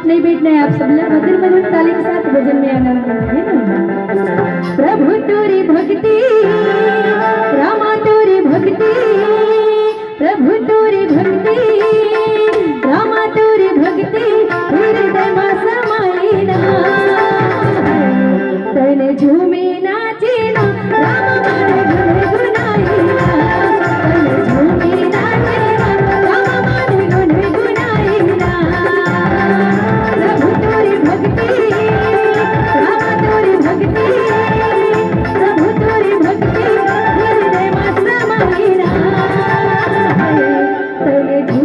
बैठना है, आप सब लोग मधुर मधुर ताली के साथ भजन में आनंद लेंगे ना। प्रभु तोरी भक्ति, रामा तोरी भक्ति, प्रभु तोरी भक्ति, रामा तोरी भक्ति, हृदय में समाई ना, तन झूमे नाचे ना, राम माने गुनगुनाई ना, तन झूमे नाचे ना, राम माने गुनगुनाई ना। प्रभु तोरी भक्ति, रामा तोरी भक्ति, प्रभु तोरी भक्ति, हृदय में समाई ना, तन झूमे नाचे ना,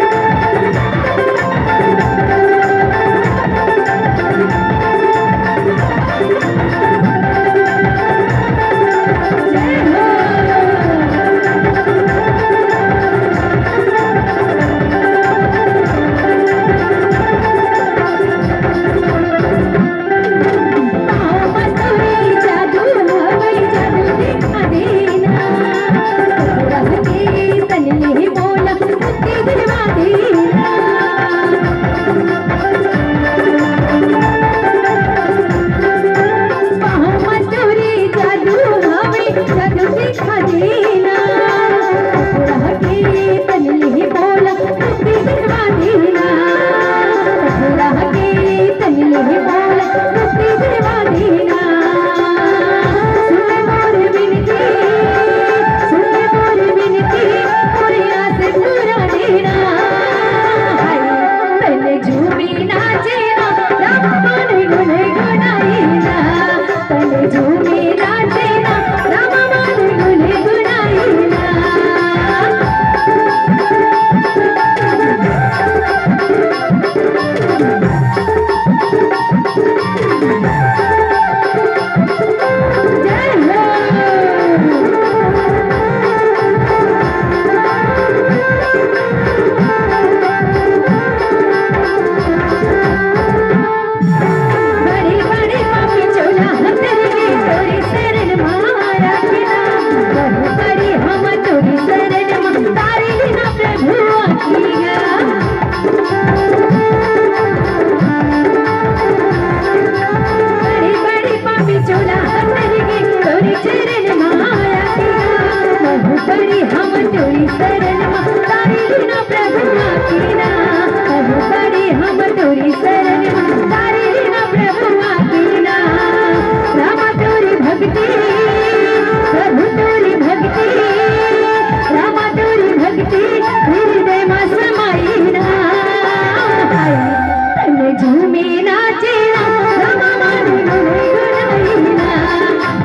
राम माने गुनगुनाई ना,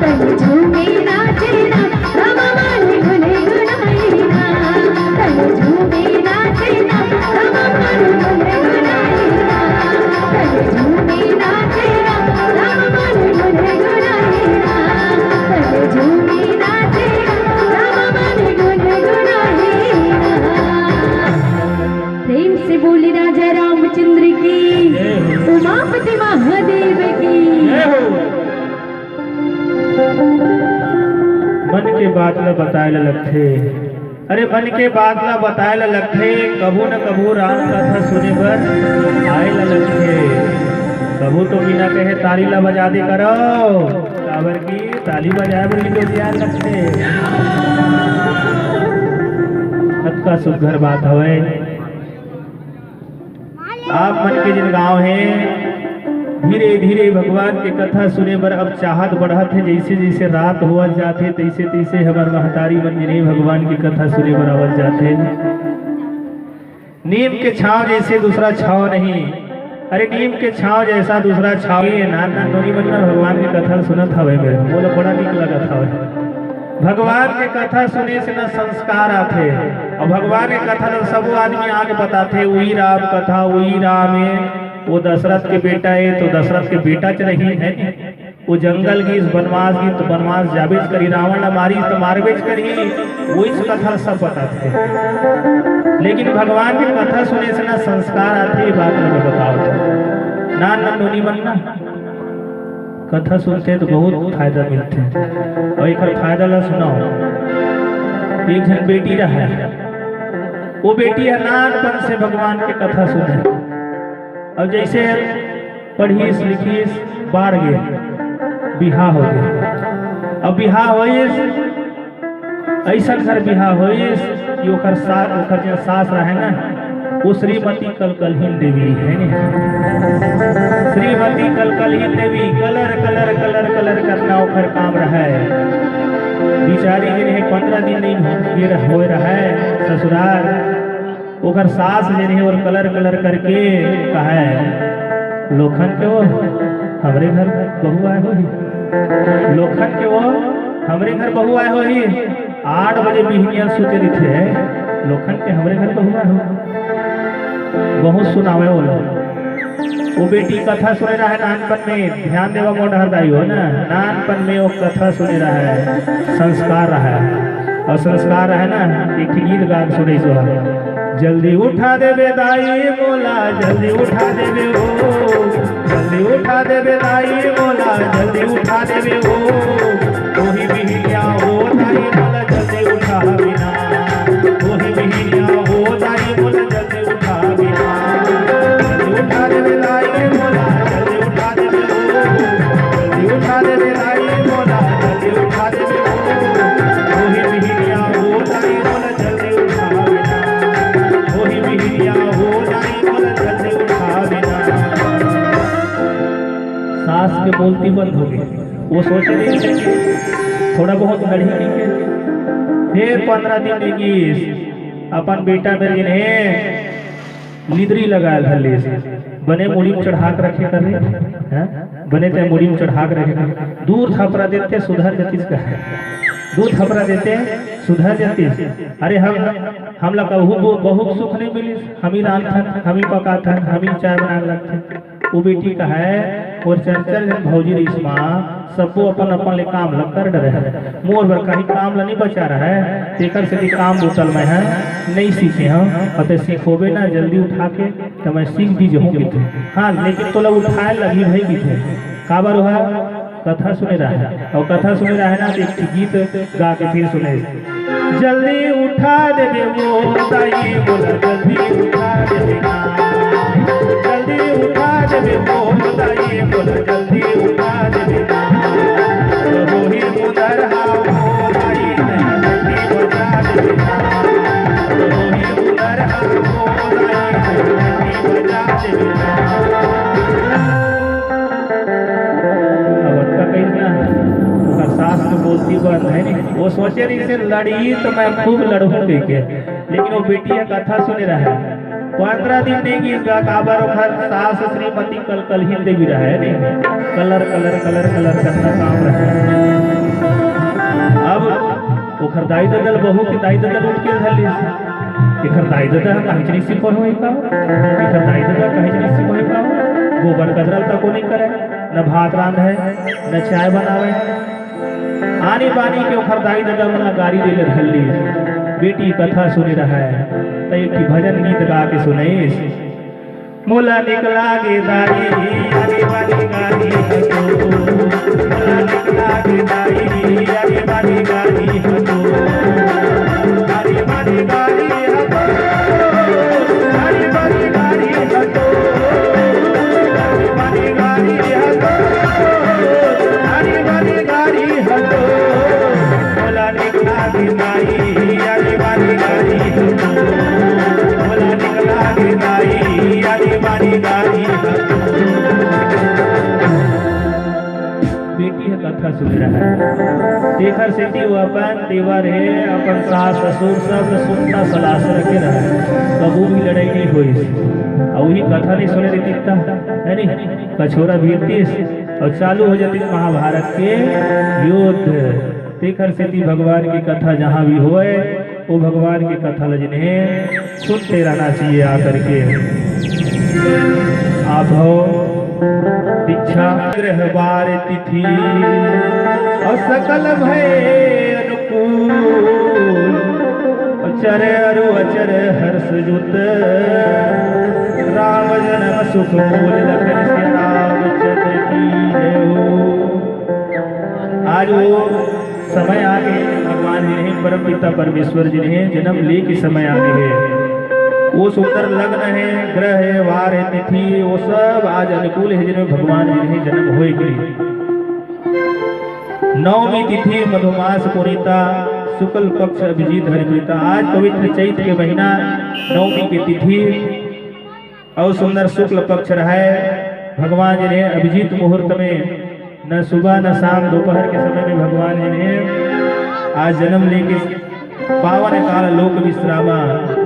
तन झूमे नाचे ना, राम माने गुनगुनाई ना। मन के बात ला बताए लगथे, अरे मन के बात ला बताए लगथे, कभू न कभू राम कथा सुने बर आए लगथे। कभू तो बिना कहे ताली ला बजा दे करो, काबर की ताली बजाए बर भी तो तैयार लगथे। अतका सुघर बात हवे। आप मन के जिन गाँव है, धीरे धीरे भगवान के कथा सुने बर अब चाहत बढ़त है। जैसे जैसे रात हुआ जाते तैसे तैसे हमार महतारी मन जिन्हें भगवान की कथा सुने बर आवत जाते। नीम के छांव जैसे दूसरा छांव नहीं, अरे नीम के छांव जैसा दूसरा छांव। नाना नोनी बनना भगवान की कथा सुनत हवे, मेरे बोला बड़ा नीक लगत हवे। भगवान के कथा सुने से न संस्कार आते, और भगवान के कथा न सब आदमी आगे बताते, वही राम कथा वही राम है, वो दशरथ के बेटा है तो दशरथ के बेटा च रही है। वो जंगल गीस बनवास गई तो बनवास जाबेज करी, रावण ला मारी तो मारबेज करी, वही कथा सब पता थे। लेकिन भगवान की कथा सुने से ना संस्कार आते, ये बात मैं बताओ तो ना ना नोनी बनना कथा सुनते तो बहुत फायदा मिलते हैं। और एक फायदा ला सुनाओ। एक जन बेटी रहा है, वो बेटी नानपन से भगवान की कथा सुने, और जैसे पढ़ीस लिखीस बाढ़ गए, बिहार हो गया। अब बिहार हो ऐसा घर बिहार हो कि ओकर सास रहे ना, वो श्रीमती कलकलहीन देवी है ना, श्रीमती कलकलहीन देवी कलर कलर कलर कलर करना ओकर काम रहा है। बिचारी जे रहे 15 दिन नहीं हो रहा है ससुराल, ओकर सास जे रहे और कलर कलर करके कहा है लोखन के वो हमरे घर बहू आए हो ही, लोखन के वो हमरे घर बहू आए हो ही। 8 बजे बिहनिया सोचे थे लोखन के हमरे घर बहू आए हो, बहुत सुनावे वो लोग। वो बेटी कथा सुने रहा है नानपन में, ध्यान देवा मोड़ हरदाई हो ना, नानपन में वो कथा सुने रहा है, संस्कार रहा है। और संस्कार है ना, एक गीत गान सुने सो जल्दी उठा देवे दाई बोला, जल्दी उठा देवे हो, जल्दी उठा देवे दाई बोला, जल्दी उठा देवे हो, वही बिहिया हो दाई बोला जल्दी उठा बिना, वही बिहिया हो दाई बोला जल्दी उठा बिना, जल्दी उठा देवे दाई बोला, जल्दी उठा देवे हो, जल्दी उठा देवे दाई बोला, जल्दी उठा देवे हो, वही बिहिया हो दाई बोला जल्दी उठा बिना, वही बिहिया हो दाई बोला जल्दी उठा बिना। सास के बोलती बंद हो गई, वो सोच रही थोड़ा बहुत लड़ी के। फिर 15 दिन की अपन बेटा मेरे ने लिदरी लगाया धल्ले से, बने मुड़ी में चढ़ा के रखे कर रहे, बने ते मुड़ी में चढ़ा के रखे कर, दूर थपरा देते सुधर जतीस का है, दूध थपरा देते सुधर जतीस। अरे हम लोग बहुत सुख नहीं मिली, हम ही रान था, हम ही पका था, हम ही चाय बना लगते। वो बेटी का है और चंचल भौजी रिश्मा सबको अपन अपन ले काम लग कर डरे है, मोर बर कहीं काम ला नहीं बचा रहा है, तेकर से भी काम बोतल में है नहीं सीखे हम, और सीखोबे ना जल्दी उठा के तो मैं सीख भी जाऊंगी थे। हाँ लेकिन तो लोग उठाए लगी भाई भी थे, काबर हुआ कथा सुने रहा है, और कथा सुने रहा है ना तो एक गीत गा के फिर सुने, जल्दी उठा देवे वो दाई बोला जल्दी उठा देवे ना, जल्दी उठा देवे वो दाई बोला जल्दी उठा देवे ना, वही उधर हाओ दाई जल्दी बचा देवे ना, वही उधर हाओ दाई जल्दी बचा देवे ना। सास तो बोलती बात है नहीं, वो सोचे रही से लड़ी तो मैं खूब लड़ूं के, लेकिन वो बेटी कथा सुने रहा है 15 दिन नहीं की इसका काबर ओखर सास श्रीमती कलकलहीन देवी रहा है नहीं, कलर कलर कलर कलर करना काम रहा है। अब ओखर दाई ददल बहू के दाई ददल उठ के धली, इखर दाई ददल कहीं चनी सी पर होई का, इखर दाई ददल कहीं चनी सी होई का, गोबर कदरल तक को नहीं करे, न भात रांध है न चाय बनावे, आनी बानी के ओखर दाई दादा मना गाड़ी दे धल्ली। बेटी कथा सुनी रहा है तो एक भजन गीत गा के सुनाइस, मोला निकला गे दाई आनी बानी गाड़ी हतो, मोला निकला गे दाई आनी बानी गाड़ी हतो, आनी बानी गाड़ी हतो, आनी बानी गाड़ी हतो, आनी बानी गाड़ी हतो, आनी बानी गाड़ी हतो, मोला निकला गे दाई आनी बानी गाड़ी हतो, मोला निकला गे दाई आनी बानी गाड़ी हतो। बेटी है कथा सुन रहा है, देखर से वो अपन देवर है, अपन सास ससुर सब सुनता सलाह से रखे रहा, कबू भी लड़ाई नहीं हुई, और वही कथा नहीं सुने देती है नहीं, कछोरा भीरतीस और चालू हो जाती महाभारत के युद्ध। देखर से भगवान की कथा जहाँ भी होए वो भगवान की कथा लजने सुनते रहना चाहिए आकर के। आप हो दीक्षा ग्रह बार तिथि और सकल भय अनुकूल अचर अरु अचर हर्ष जुत राम जन्म सुख मूल लखन से रामचंद्र की जय हो। आज वो समय आ गए भगवान जी ने परम पिता परमेश्वर जी ने जन्म ले के समय आ गए है। वो सुंदर लग्न है, ग्रह है, वार है, तिथि, वो सब आज अनुकूल है जिनमें भगवान जी ने जन्म होएगी। नवमी तिथि मधुमास पुनीता शुक्ल पक्ष अभिजीत हरिप्रीता। आज पवित्र चैत्र के महीना नवमी की तिथि और सुंदर शुक्ल पक्ष रहा है। भगवान जी ने अभिजीत मुहूर्त में न सुबह न शाम दोपहर के समय में भगवान जी ने आज जन्म लेके पावन काल लोक विश्रामा।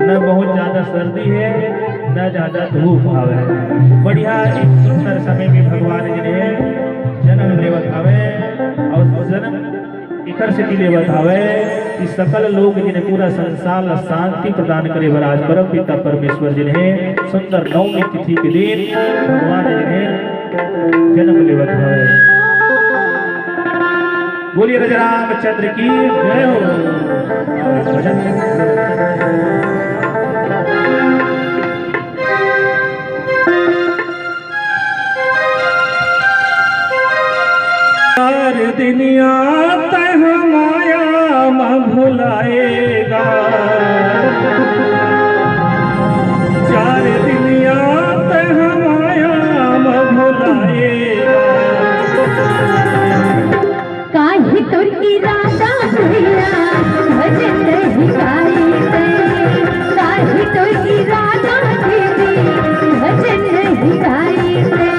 न बहुत ज्यादा सर्दी है न ज्यादा धूप भाव है, बढ़िया एक सुंदर समय में भगवान जी ने जन्म लेवत हवे और जन्म इकर से लेवत हवे कि सकल लोग जिन्हें पूरा संसार शांति प्रदान करे बर आज परम पिता परमेश्वर जी ने सुंदर नवमी तिथि के दिन भगवान जी ने जन्म लेवत हवे। बोलिए राजा रामचंद्र की जय हो। चार दुनिया तह माया म भुलाएगा, चार दुनिया तह माया म भुलाएगा। काहे तोर इरादा भैया भजन नहीं गाईते, काहे तोर इरादा दीदी भजन नहीं गाईते।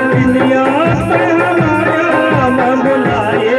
दुनिया पे हमारा मन बुलाए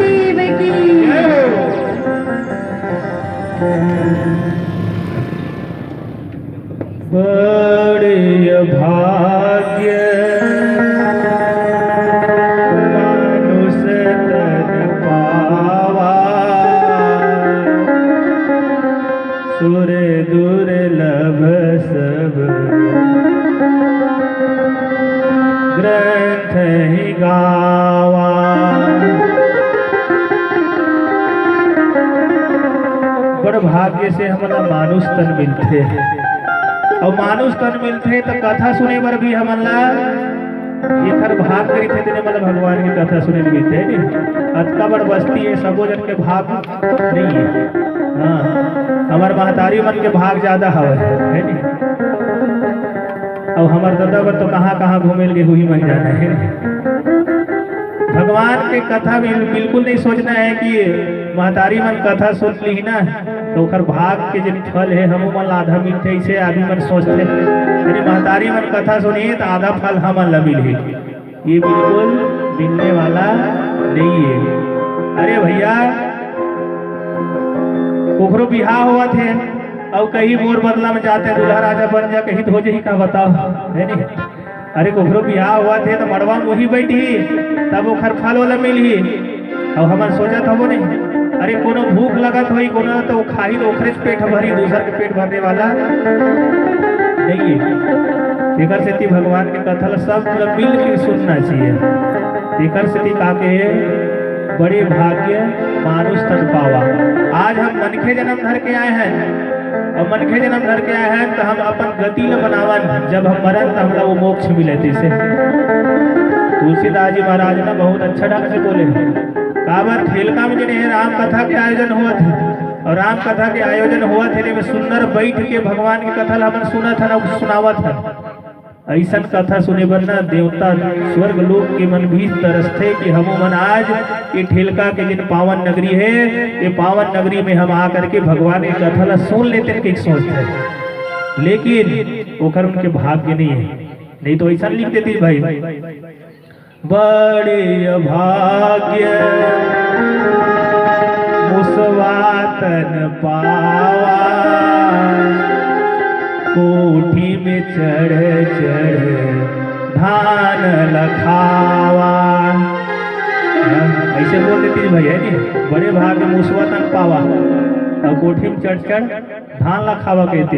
महादेव की। बड़े भाग्य मानुष तन पावा, सुर दुर्लभ सब ग्रंथ ही गावा। बड़ भाग्य से हमारा मानुष तन मिलते और मानुष तन मिलते तो कथा सुने बर भी हमला एकर भाग करी थे तेने मतलब भगवान की कथा सुने मिलते है अतका बड़ बस्ती है सबो जन के भाग नहीं है। हाँ हमार महतारी मन के भाग ज्यादा हवे है नी और हमार दादा बन तो कहाँ कहाँ घूमे लगे हुई मन जाना है। भगवान के कथा बिल्कुल नहीं सोचना है कि महतारी मन कथा सुन ली ना तो ओकर भाग के जिन फल है हम मन आधा मिलते ऐसे आदमी मन सोचते यानी महतारी मन कथा सुनिए तो आधा फल हमन ला मिले, ये बिल्कुल मिलने वाला नहीं है। अरे भैया कोखरो बिहार हुआ थे और कहीं मोर बदला में जाते दूल्हा राजा बन जा कहीं हो जाही का बताओ है नी। अरे कोखरो बिहार हुआ थे तो मड़वा में वही बैठी तब वो फल वाला मिली और हमार सोचत हो नहीं। अरे कोनो भूख लगत हुई कोनो तो वो खाई तो ओखरे पेट भरी दूसर के पेट भरने वाला नहीं है। एकर से भगवान के कथा सब मिल के सुनना चाहिए। एकर से काके बड़े भाग्य मानुष तन पावा। आज हम मनखे जन्म धर के आए हैं और मनखे जन्म धर के आए हैं तो हम अपन गति न बनावन, जब हम मरन तो हमरा वो मोक्ष मिले। से तुलसीदास जी महाराज ने बहुत अच्छा ढंग से बोले काबर ठेलका में जिन्हें राम कथा के आयोजन हुआ थे और राम कथा के आयोजन हुआ थे में सुंदर बैठ के भगवान की कथा हमन सुना था ना सुनावा था। ऐसा कथा सुने पर ना देवता स्वर्ग लोक के मन भी तरसते कि हम मन आज ये ठेलका के जिन पावन नगरी है ये पावन नगरी में हम आकर के भगवान की कथा ला सुन लेते कि सोचते, लेकिन ओकर उनके भाग्य नहीं है। नहीं तो ऐसा लिख देती भाई बड़े अभाग्य मुसवातन पावा, कोठी में चढ़ चढ़ धान लखावा। ऐसे बोल देती भाई है नी बड़े भाग्य मुसवातन पावा और कोठी में चढ़ चढ़ धान लखावा कहते,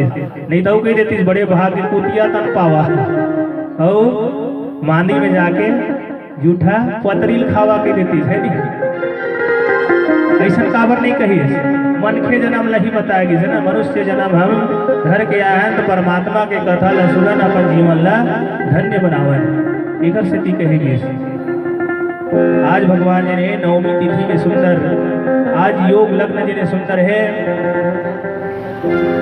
नहीं तो कह देती बड़े भाग्य कुटिया तन पावा और मांदी में जाके जूठा पतरील खावा के देती है नी। ऐसा काबर नहीं कही मनखे जन्म लही बताएगी ना मनुष्य जन्म हम घर के आए हैं तो परमात्मा के कथा ला सुनन अपन जीवन ला धन्य बनावन एकर से कहेगी। आज भगवान जिन्हें नवमी तिथि में सुंदर आज योग लग्न जिन्हें सुंदर है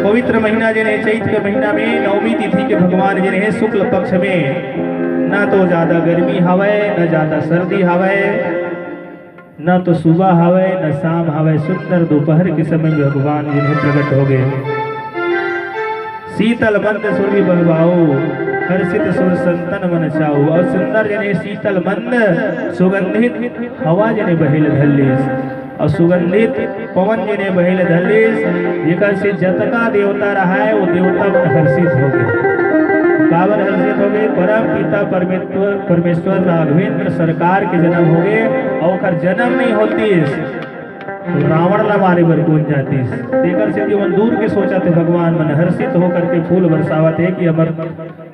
पवित्र महीना जिन्हें चैत के महीना में नवमी तिथि के भगवान जिन्हें शुक्ल पक्ष में ना तो ज्यादा गर्मी हवे न ज्यादा सर्दी हवे न तो सुबह हवे न शाम हवे, सुंदर दोपहर के समय में भगवान जिन्हें प्रकट हो गए। शीतल मंद सुरभि बहबाओ हर्षित सुर संतन मन चाओ और सुंदर जिन्हें शीतल मंद सुगंधित हवा जिन्हें बहेल धल्लीस और सुगंधित पवन जिन्हें बहेल धल्लीस जेकर से जतका देवता रहा है वो देवता मन हर्षित हो गए। काबर हर्षित हो गए परम पिता परमेश्वर राघवेंद्र सरकार के जन्म हो गए और जन्म नहीं होती रावण ला मारे बर कौन जाती देकर से मन दूर के सोचा थे भगवान मन हर्षित होकर के फूल बरसावत है कि अमर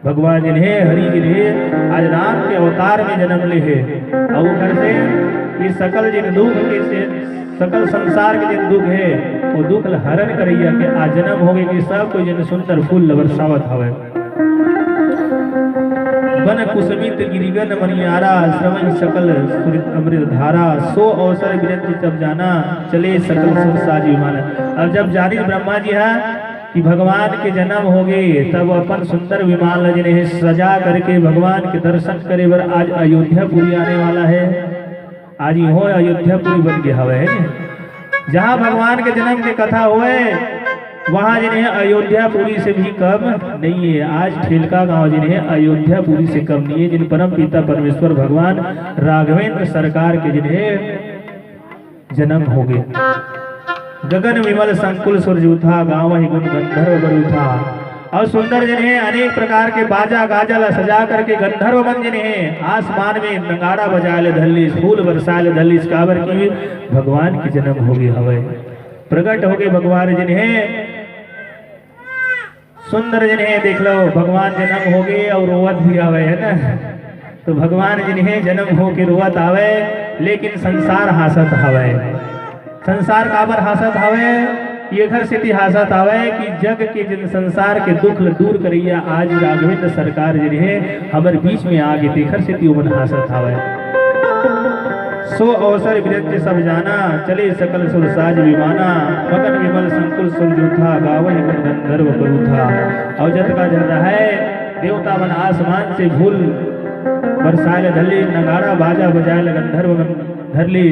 भगवान जिन्हें हरि जिन्हें आज राम के अवतार में जन्म ले है और घर से ये सकल जिन दुख के से सकल संसार के जिन दुख है वो दुख हरण करैया के आज जन्म हो गए कि सब कोई जिन सुंदर फूल बरसावत हवे। वन कुसमित गिरिगन मनियारा श्रवण सकल अमृत धारा सो अवसर विरंती जब जाना चले सकल सुर साजी माना। अब जब जानी ब्रह्मा जी है कि भगवान के जन्म हो गए तब अपन सुंदर विमान जिन्हें सजा करके भगवान के दर्शन करे बर आज अयोध्यापुरी आने वाला है। आज हो अयोध्यापुरी बन गया हवे जहाँ भगवान के जन्म की कथा हुए वहाँ जिन्हें अयोध्यापुरी से भी कम नहीं है। आज ठेलका गांव जिन्हें अयोध्यापुरी से कम नहीं है जिन परम पिता परमेश्वर भगवान राघवेंद्र सरकार के जिन्हें जन्म हो गया। गगन विमल संकुल सुरजूथा गाँव ही गुण गंधर्व बरूथा। और सुंदर जन है अनेक प्रकार के बाजा गाजल सजा करके गंधर्व बन जन है आसमान में नगाड़ा बजा ले धल्लीस फूल बरसा ले धल्लीस काबर की भगवान की जन्म हो गई हवे प्रकट हो गए भगवान जन है सुंदर जन है देख लो भगवान जन्म हो गए और रोवत भी आवे है ना। तो भगवान जन है जन्म हो के रोवत आवे लेकिन संसार हासत हवे। संसार काबर हासत हवे ये घर से हासत आवे कि जग के जिन संसार के दुख दूर करिया आज राघवेंद्र सरकार जिन है हमारे बीच में आगे देखर से मन हासत आवे। सो अवसर विरज सब जाना चले सकल सुरसाज विमाना मगन विमल संकुल सुरजूथा गावहि गुण गंधर्व बरूथा। और जत का जल रहा है देवता मन आसमान से भूल बरसाए धल्ली नगाड़ा बाजा बजाए गंधर्व धरली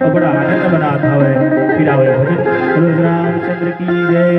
और बड़ा आनंद बनाता है फिर आवे भजन रामचंद्र की जय।